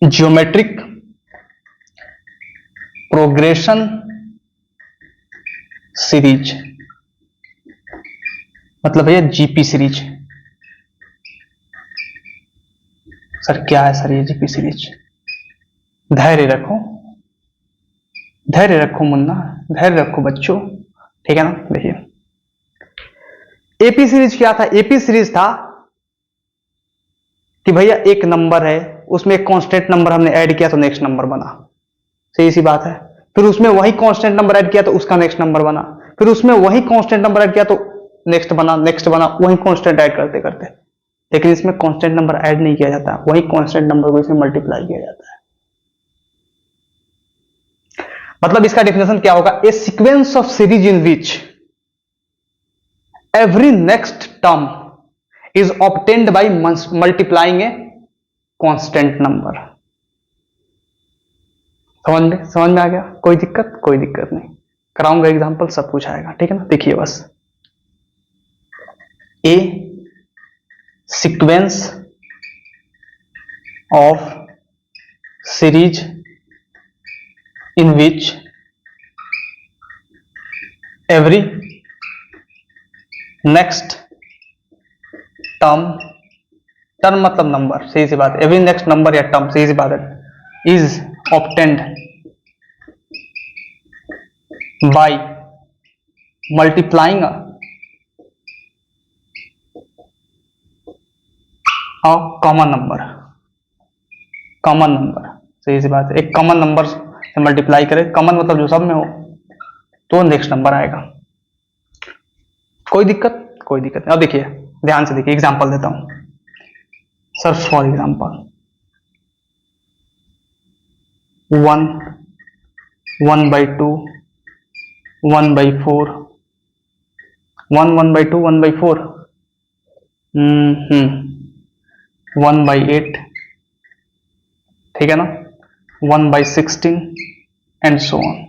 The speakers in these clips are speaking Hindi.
ज्योमेट्रिक प्रोग्रेशन सीरीज, मतलब भैया जीपी सीरीज। सर क्या है सर ये जीपी सीरीज? धैर्य रखो, धैर्य रखो मुन्ना, धैर्य रखो बच्चों, ठीक है ना। देखिए एपी सीरीज क्या था? एपी सीरीज था कि भैया एक नंबर है, उसमें एक कांस्टेंट नंबर हमने ऐड किया तो नेक्स्ट नंबर बना, सही सी बात है। फिर उसमें वही कांस्टेंट नंबर ऐड किया तो उसका नेक्स्ट नंबर बना, फिर उसमें वही कांस्टेंट नंबर ऐड किया तो नेक्स्ट बना, नेक्स्ट बना, वही कांस्टेंट ऐड करते करते। लेकिन इसमें कांस्टेंट नंबर ऐड नहीं किया जाता, वही कांस्टेंट नंबर को इसमें मल्टीप्लाई किया जाता है। मतलब इसका डेफिनेशन क्या होगा? A sequence of series in which every next term is obtained by multiplying a constant number। समझ में आ गया? कोई दिक्कत? कोई दिक्कत नहीं, कराऊंगा एग्जांपल, सब कुछ आएगा, ठीक है ना। देखिए बस, a sequence of series in which every next term मतलब नंबर, सही सी बात है। एवरी नेक्स्ट नंबर या टर्म, सही सी बात है, is obtained by multiplying a common number. Common number, सही सी बात है। एक कॉमन नंबर से मल्टीप्लाई करे, कॉमन मतलब जो सब में हो, तो नेक्स्ट नंबर आएगा। कोई दिक्कत? कोई दिक्कत नहीं। अब देखिए ध्यान से देखिए, एग्जांपल देता हूं सर। फॉर एग्जांपल 1/2, 1/4, 1/2, 1/4, 1/8, ठीक है ना, 1/16 एंड सो ऑन।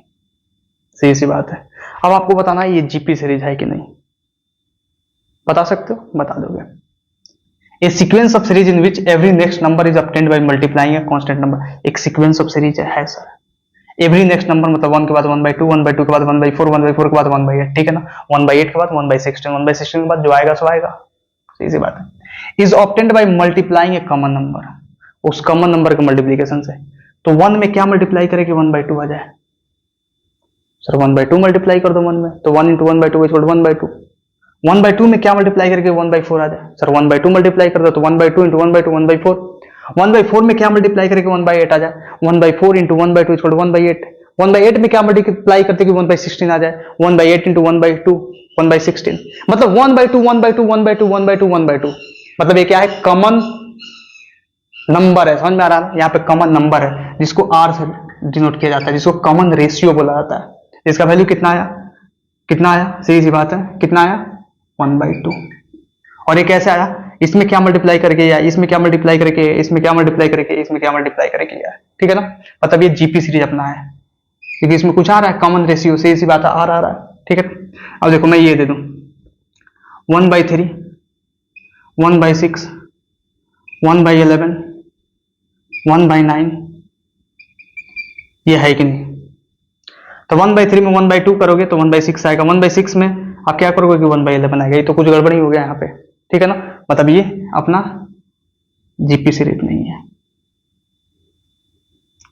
सही सी बात है। अब आपको बताना है ये जीपी सीरीज है कि नहीं। बता सकते हो? बता दोगे। A sequence of series in which every next number is obtained by multiplying a constant number. एक सीक्वेंस ऑफ सीरीज है सर। एवरी नेक्स्ट नंबर मतलब 1 के बाद 1/2, 1/2 के बाद 1/4, 1/4 के बाद 1/8, ठीक है ना। 1/8 के बाद 1/16, 1/16 के बाद जो आएगा सो आएगा, सही सी बात है। Is obtained by multiplying A common number, उस कॉमन नंबर के मल्टीप्लीकेशन से। तो 1 में क्या मल्टीप्लाई करे कि 1/2 आ जाए? सर 1/2 मल्टीप्लाई कर दो 1 में, तो 1 × 1/2 इक्वल 1/2। 1/2 में क्या मल्टीप्लाई करके 1/4 आ जाए? सर 1/2 मल्टीप्लाई कर दो तो 1/2 × 1/2 1/4। 1/4 में क्या मल्टीप्लाई करके 1/8 आ जाए? 1/4 × 1/2 इक्वल 1/8। 1/8 में क्या मल्टीप्लाई करते कि 1/16 आ जाए? 1/8 × 1/2 1/16। मतलब 1/2 1/2 1/2 1/2 1/2, मतलब ये क्या है? कॉमन नंबर है। समझ में आ रहा है? यहाँ पे कॉमन नंबर है जिसको आर से डिनोट किया जाता है, जिसको कॉमन रेशियो बोला जाता है। इसका वैल्यू कितना आया? कितना आया? सही सी बात है, कितना आया? 1/2। और ये कैसे आया? इसमें क्या मल्टीप्लाई करके या इसमें क्या मल्टीप्लाई करके, इसमें क्या मल्टीप्लाई करके, इसमें क्या मल्टीप्लाई करके या, ठीक है ना। मतलब ये जीपी सीरीज अपना है, क्योंकि इसमें कुछ आ रहा है कॉमन रेशियो, सही सी बात है, आ रहा है, ठीक है। अब देखो मैं ये दे दूं 1/3, 1/6, 1/11, 1/9, ये है कि नहीं? तो 1/3 में 1/2 करोगे तो 1/6 आएगा। 1/6 में आप क्या करोगे कि 1/11 आएगा। ये तो कुछ गड़बड़ी हो गया यहाँ पे, ठीक है ना। मतलब ये अपना जीपी सीरीज नहीं है।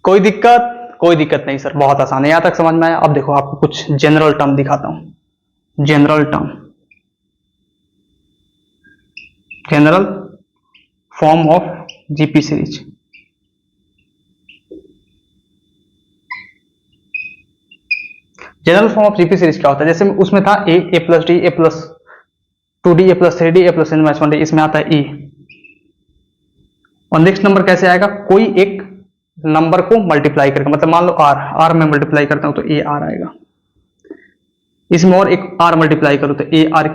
कोई दिक्कत? कोई दिक्कत नहीं सर, बहुत आसान है, यहां तक समझ में आया। अब देखो आपको कुछ जनरल टर्म दिखाता हूं। General term, general form of GP series. General form of GP series क्या होता है? जैसे उसमें था a + d, a + 2d, a + 3d, a + n - 1d, इसमें आता है e। और नेक्स्ट नंबर कैसे आएगा? कोई एक नंबर को मल्टीप्लाई करके, मतलब मान लो r में मल्टीप्लाई करता हूं तो a r आएगा। इसमें और एक r मल्टीप्लाई करो तो a r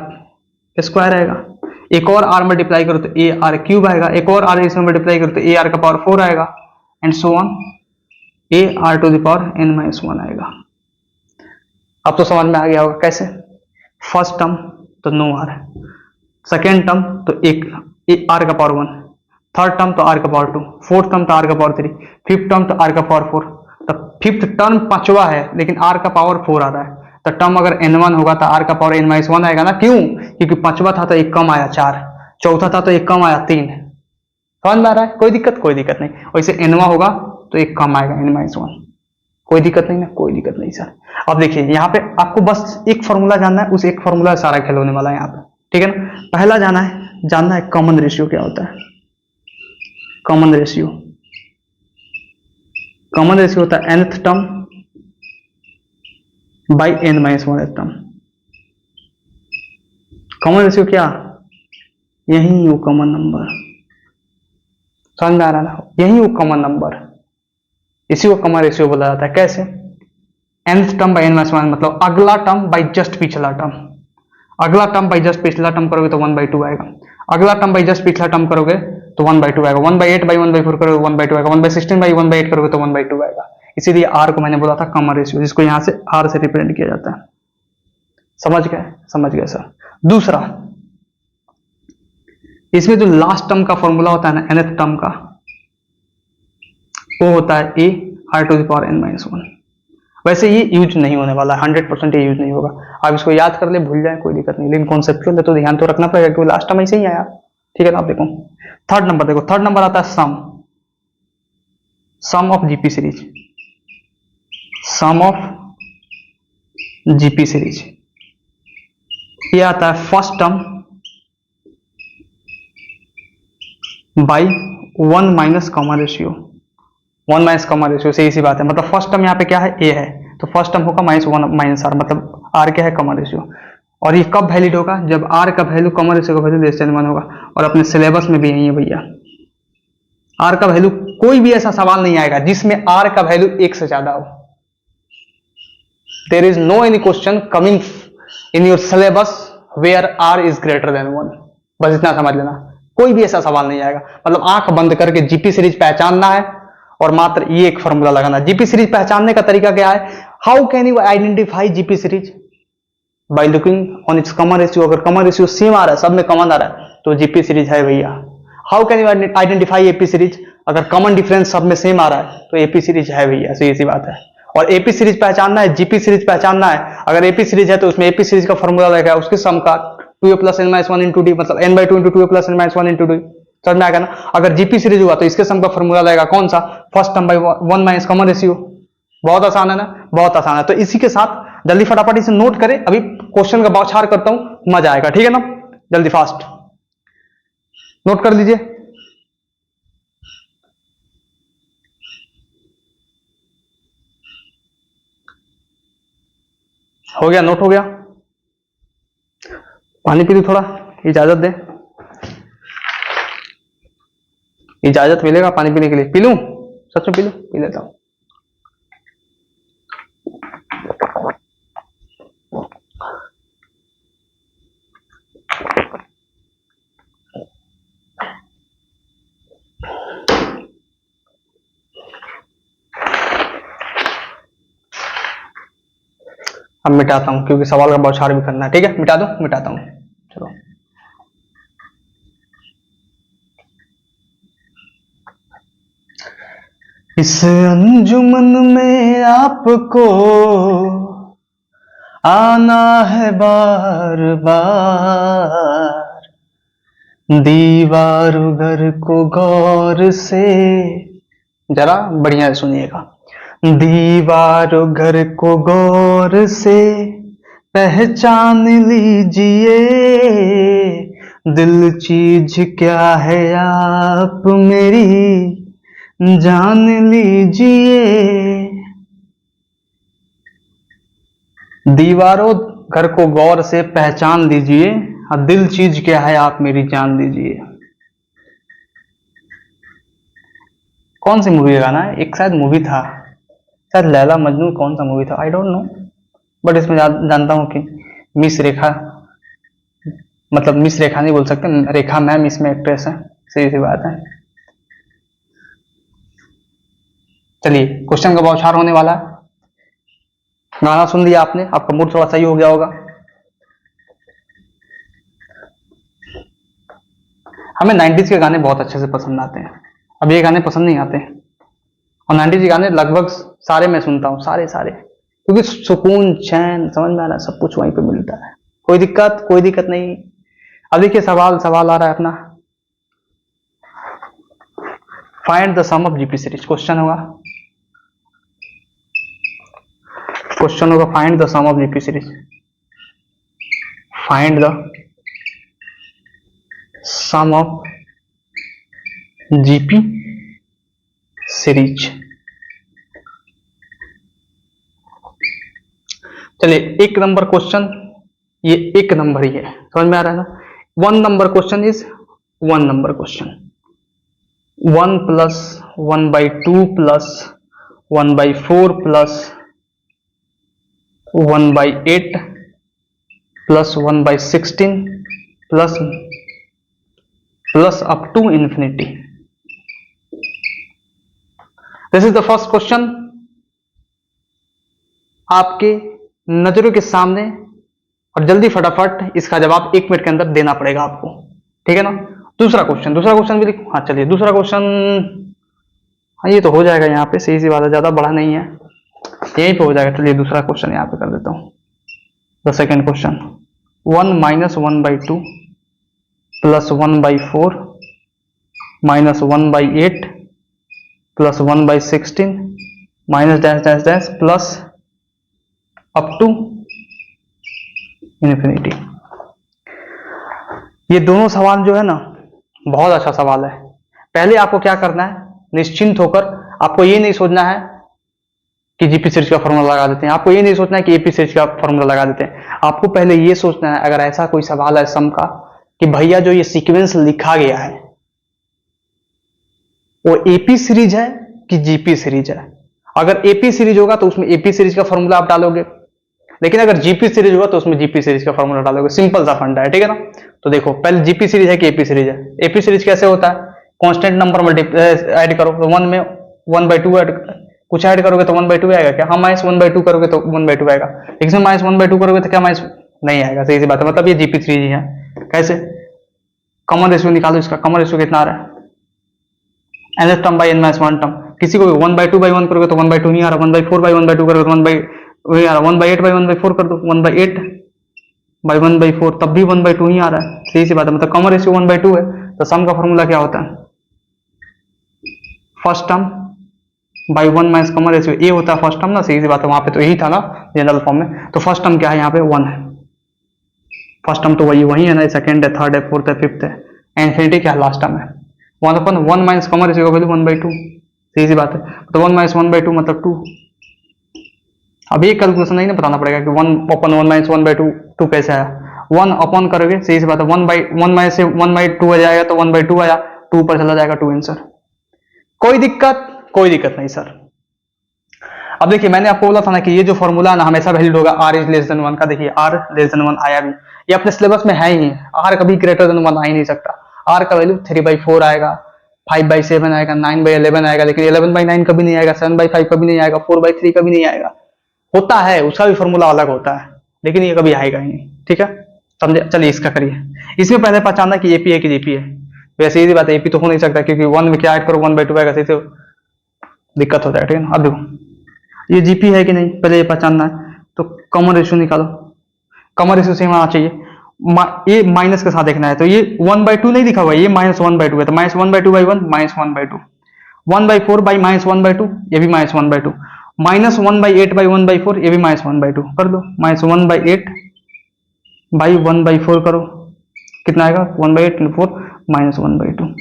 स्क्वायर आएगा। एक और r मल्टीप्लाई करो तो a r क्यूब आएगा। एक और r इसमें मल्टीप्लाई करो तो a r का पावर 4 आएगा, and so on. A r to the power n minus one आएगा। अब तो समझ में आ गया होगा कैसे। फर्स्ट टर्म तो नो आर है, सेकेंड टर्म तो एक आर का पावर वन, थर्ड टर्म तो आर का पावर टू, फोर्थ टर्म तो आर का पावर थ्री, फिफ्थ टर्म तो आर का पावर फोर। तो फिफ्थ टर्म पांचवा है लेकिन आर का पावर फोर आ रहा है, तो टर्म अगर एन वन होगा तो आर का पावर एन माइनस वन आएगा ना। क्यों? क्योंकि पांचवा था तो एक कम आया चार, चौथा था तो एक कम आया तीन। समझ में आ रहा है? कोई दिक्कत? कोई दिक्कत नहीं। वैसे एनवा होगा तो एक कम आएगा एन माइनस वन। कोई दिक्कत नहीं ना? कोई दिक्कत नहीं सर। अब देखिए यहाँ पे आपको बस एक फॉर्मूला जानना है, उस एक फॉर्मूला से सारा खेल होने वाला है यहाँ पे, ठीक है ना। पहला जानना है कॉमन रेशियो क्या होता है। कॉमन रेशियो होता है nth term by n minus one term. Common ratio क्या? यही वो कॉमन नंबर। समझ में आ रहा ना? यही वो कॉमन नंबर, इसी को कॉमन रेशियो बोला जाता है। कैसे? nth term by n minus one, मतलब अगला टर्म बाई जस्ट पिछला टर्म। अगला टर्म बाई जस्ट पिछला टर्म करोगे तो 1/2 आएगा, अगला टर्म बाई जस्ट पिछला टर्म करोगे तो 1/2 आएगा, 1/8 बाई 1/4 करोगे 1/2 आएगा, 1/16 बाई 1/8 करोगे तो 1/2 आएगा। इसीलिए आर को मैंने बोला था कॉमन रेशियो, जिसको यहां से आर से रिप्रेजेंट किया जाता है। समझ गए? समझ गए सर। दूसरा, इसमें जो लास्ट टर्म का फॉर्मूला होता है ना nth टर्म का, वो होता है a r to the power n minus one. वैसे ये यूज नहीं होने वाला है, 100% ये यूज नहीं होगा। आप इसको याद कर ले, भूल जाए कोई दिक्कत नहीं, लेकिन कॉन्सेप्चुअल है तो ध्यान तो रखना पड़ेगा क्योंकि लास्ट टाइम ऐसे ही आया। ठीक है ना? आप देखो थर्ड नंबर, देखो थर्ड नंबर आता है sum of GP series. Sum of GP series ये आता है first term by one minus common ratio. One minus common ratio से इसी बात है, मतलब फर्स्ट टर्म यहाँ पे क्या है? ए है, तो फर्स्ट टर्म होगा माइनस वन माइनस आर, मतलब आर क्या है? Common ratio. और ये कब वैलिड होगा? जब आर का वैल्यू कॉमन रेशियो का वैल्यू लेस देन वन होगा। और अपने सिलेबस में भी यही है भैया, आर का वैल्यू कोई भी ऐसा सवाल नहीं आएगा जिसमें आर का वैल्यू एक से ज्यादा हो। There is no any question coming in your syllabus where r is greater than one. बस इतना समझ लेना, कोई भी ऐसा सवाल नहीं आएगा। मतलब आंख बंद करके जीपी सीरीज पहचानना है और मात्र ये एक फॉर्मूला लगाना। जीपी सीरीज पहचानने का तरीका क्या है? How can you identify GP series? By looking on it's common ratio. अगर कॉमन रेशियो सेम आ रहा है, सब में कॉमन आ रहा है, तो जीपी सीरीज है भैया। How can you identify AP series? अगर कॉमन डिफरेंस सब में सेम आ रहा है तो एपी सीरीज है भैया, सीधी सी बात है। और एपी सीरीज पहचानना है, जीपी सीरीज पहचानना है। अगर एपी सीरीज है तो उसमें एपी सीरीज का फॉर्मूला रहेगा उसके सम का 2a plus n minus one into D, मतलब n/2 into 2a plus n minus one into D. समझ में आएगा ना? अगर जीपी सीरीज हुआ तो इसके सम का फॉर्मूला रहेगा कौन सा? First term by one minus common ratio. बहुत आसान है ना? बहुत आसान है। तो इसी के साथ जल्दी फटाफट इसे नोट करें, अभी क्वेश्चन का बौछार करता हूं, मजा आएगा। ठीक है ना? जल्दी फास्ट नोट कर लीजिए। हो गया? नोट हो गया? पानी पी लूं थोड़ा, इजाजत दे, इजाजत मिलेगा पानी पीने के लिए? पी लूं? सच में पी लूं? पी लेता हूं। अब मिटाता हूं क्योंकि सवाल का बौछार भी करना है। ठीक है? मिटा दो, मिटाता हूं। चलो इस अंजुमन में आपको आना है बार बार, दीवार घर को गौर से, जरा बढ़िया सुनिएगा। दीवार घर को गौर से पहचान लीजिए, दिल चीज क्या है आप मेरी जान लीजिए। दीवारों घर को गौर से पहचान लीजिए, और दिल चीज क्या है आप मेरी जान लीजिए। कौन सी मूवी का गाना है? एक शायद मूवी था, शायद लैला मजनू, कौन सा मूवी था आई डोंट नो, बट इसमें जानता हूं कि मिस रेखा, मतलब मिस रेखा नहीं बोल सकते, रेखा मैम इसमें एक्ट्रेस है, सीधी सी बात है। चलिए क्वेश्चन का बौछार होने वाला है। गाना सुन लिया आपने, आपका मूड थोड़ा सही हो गया होगा। हमें 90s के गाने बहुत अच्छे से पसंद आते हैं, अब ये गाने पसंद नहीं आते हैं। और 90s के गाने लगभग सारे मैं सुनता हूँ, सारे सारे, क्योंकि सुकून, चैन, समझ में आ रहा है, सब कुछ वहीं पे मिलता है। कोई दिक्कत नहीं। अब देखिए सवाल आ रहा है अपना, find the sum of GP series. Question होगा find the sum of GP series. Find the sum of GP series. चलिए एक नंबर क्वेश्चन, ये एक नंबर ही है, समझ में आ रहा है ना। 1 number question is 1 number question, 1 plus 1/2 plus 1/4 plus 1/8 plus 1/16 plus up to infinity. This is the first question आपके नजरों के सामने, और जल्दी फटाफट इसका जवाब 1 मिनट के अंदर देना पड़ेगा आपको, ठीक है ना। दूसरा क्वेश्चन भी लिखो। हाँ चलिए दूसरा क्वेश्चन, हाँ ये तो हो जाएगा यहाँ पे, सही सी बात है, ज्यादा बड़ा नहीं है, यहीं पे हो जाएगा। चलिए दूसरा क्वेश्चन यहाँ पे कर देता हूँ। The second question, 1 - 1/2 plus 1/4 minus 1/8 plus 1/16 minus dash dash dash plus up to infinity. ये दोनों सवाल जो है ना, बहुत अच्छा सवाल है। पहले आपको क्या करना है, निश्चिंत होकर, आपको ये नहीं सोचना है कि जीपी सीरीज का फॉर्मूला लगा देते हैं, आपको ये नहीं सोचना है कि एपी सीरीज का फॉर्मूला लगा देते हैं। आपको पहले ये सोचना है, अगर ऐसा कोई सवाल है सम का, कि भैया जो ये सीक्वेंस लिखा गया है वो एपी सीरीज है कि जीपी सीरीज है। अगर एपी सीरीज होगा तो उसमें एपी सीरीज का फॉर्मूला आप डालोगे, लेकिन अगर जीपी सीरीज होगा तो उसमें जीपी सीरीज का फॉर्मूला डालोगे। सिंपल सा फंडा है, ठीक है ना। तो देखो पहले जीपी सीरीज है कि एपी सीरीज है। एपी सीरीज कैसे होता है, कांस्टेंट नंबर ऐड करो तो 1 में 1/2 ऐड, कुछ ऐड करोगे तो 1/2 आएगा क्या? हाँ, -1/2 करोगे तो 1/2 आएगा, लेकिन इसमें -1/2 करोगे तो क्या माइनस नहीं आएगा। सही सी बात है, मतलब ये जीपी सीरीज ही है। कैसे? कॉमन रेशियो निकालो इसका, कॉमन रेशियो कितना आ रहा है, n term by n-1 term. किसी को 1/2/1 करोगे तो 1/2 नहीं आ रहा, 1/4/1/2 करोगे तो 1/8/1/4 कर दो, 1/8/1/4 तब भी 1/2 ही आ रहा है। सही सी बात है, मतलब कॉमन रेशियो 1/2 है। तो सम का फॉर्मूला क्या होता है, first term by 1 minus common ratio, A होता है फर्स्ट टर्म ना। सही सी बात है, वहां पे तो यही था ना जनरल फॉर्म में। तो फर्स्ट टर्म क्या है यहाँ पे, 1 है। फर्स्ट टर्म तो वही है ना, सेकंड है, थर्ड है, फोर्थ है, फिफ्थ है, इन्फिनिटी क्या है, लास्ट टर्म है। 1/1 माइनस कॉमन रेशियो का वैल्यू 1/2। सही सी बात है, तो 1 - 1/2 मतलब 2। अब ये कैलकुलेशन नहीं ना बताना पड़ेगा कि 1/1 माइनस 1/2 2 कैसे आया। 1 अपॉन करोगे, सही सी बात है, 1/1 माइनस से 1/2 आ जाएगा तो 1/2 आया, 2 पर चला जाएगा, 2 आंसर। कोई दिक्कत नहीं सर। अब देखिए मैंने आपको बोला था ना कि ये जो फॉर्मूला है ना हमेशा वैलिड होगा, r इज लेस देन 1 का। देखिए r लेस देन 1 आया भी, ये अपने सिलेबस में है ही, r कभी ग्रेटर देन 1 आ ही नहीं सकता। r का वैल्यू 3/4 आएगा, 5/7 आएगा, 9/11 आएगा, लेकिन 11/9 कभी नहीं आएगा, 7/5 कभी नहीं आएगा, 4/3 कभी नहीं आएगा। होता है, उसका भी फॉर्मूला अलग होता है, लेकिन ये कभी आएगा ही नहीं, ठीक है, समझे। चलिए इसका करिए, इसमें पहले पहचानना कि एपी है कि जीपी है। वैसे ये बात है, एपी तो हो नहीं सकता, क्योंकि 1 में क्या ऐड करो 1/2 आएगा, सही से दिक्कत हो जाएगा, ठीक है। अब देखो ये जीपी है कि नहीं, पहले ये पहचानना है। तो कॉमन रेशियो निकालो, कॉमन रेशियो सेम आना चाहिए, ये माइनस के साथ देखना है। तो ये 1/2 नहीं लिखा हुआ है, ये -1/2 है, तो -1/2/1 -1/2, 1/4 बाई -1/2 ये भी -1/2, -1/8/1/4 ये भी -1/2 कर दो, -1/8 बाई 1/4 करो, कितना आएगा 1/8 × 4 -1/2।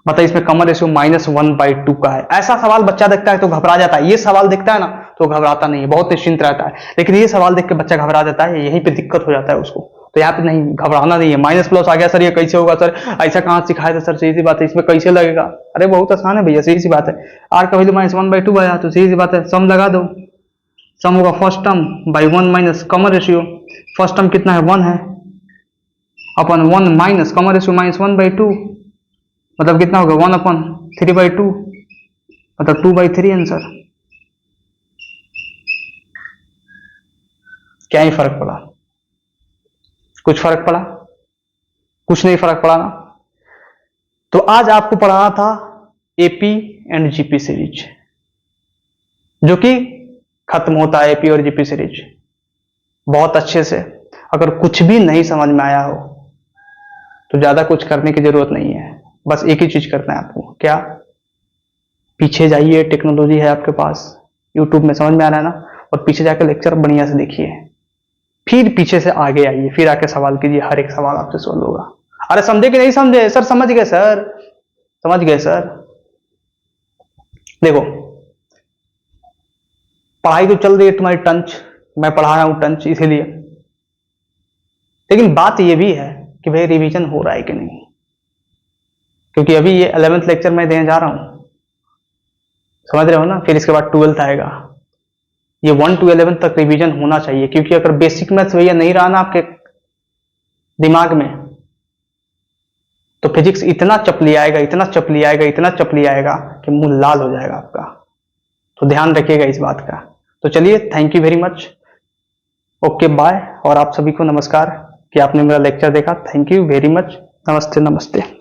बताइए इसमें कॉमन रेशियो -1/2 का है। ऐसा सवाल बच्चा देखता है तो घबरा जाता है, ये सवाल देखता है ना तो घबराता नहीं है, बहुत निश्चिंत रहता है। लेकिन ये सवाल देख के बच्चा घबरा जाता है, यहीं पे दिक्कत हो जाता है उसको। तो यहाँ पे नहीं, घबराना नहीं है। माइनस प्लस आ गया सर, ये कैसे होगा सर, ऐसा कहाँ सिखाया था सर, सही सी बात है, इसमें कैसे लगेगा, अरे बहुत आसान है भैया, सही सी बात है। r का वैल्यू -1/2 आया, तो सही सी बात है, सम लगा दो। सम होगा first term by 1 minus common ratio, first term कितना है 1 है, अपन 1 माइनस कॉमन रेशियो -1/2 मतलब कितना होगा 1/3/2 मतलब 2/3 आंसर। क्या ही फर्क पड़ा? कुछ फर्क पड़ा? कुछ नहीं फर्क पड़ा ना। तो आज आपको पढ़ाना था एपी एंड जीपी सीरीज, जो कि खत्म होता है एपी और जीपी सीरीज बहुत अच्छे से। अगर कुछ भी नहीं समझ में आया हो तो ज्यादा कुछ करने की जरूरत नहीं है, बस एक ही चीज करना है आपको। क्या? पीछे जाइए, टेक्नोलॉजी है आपके पास, यूट्यूब में समझ में आ रहा है ना, और पीछे जाकर लेक्चर बढ़िया से देखिए, फिर पीछे से आगे आइए, फिर आके सवाल कीजिए, हर एक सवाल आपसे सॉल्व होगा। अरे समझे कि नहीं समझे? सर समझ गए सर, समझ गए सर। देखो, पढ़ाई तो चल रही है तुम्हारी टंच, मैं पढ़ा रहा हूं टंच इसीलिए, लेकिन बात यह भी है कि भाई रिवीजन हो रहा है कि नहीं, क्योंकि अभी ये 11th लेक्चर मैं देने जा रहा हूं, समझ रहे हो ना, फिर इसके बाद 12th आएगा। ये 1 to 11 तक रिवीजन होना चाहिए, क्योंकि अगर बेसिक मैथ्स भैया नहीं रहा ना आपके दिमाग में, तो फिजिक्स इतना चपली आएगा, इतना चपली आएगा, इतना चपली आएगा कि मुंह लाल हो जाएगा आपका। तो ध्यान रखिएगा इस बात का। तो चलिए, thank you very much, okay bye, और आप सभी को नमस्कार कि आपने मेरा लेक्चर देखा। थैंक यू वेरी मच, नमस्ते नमस्ते।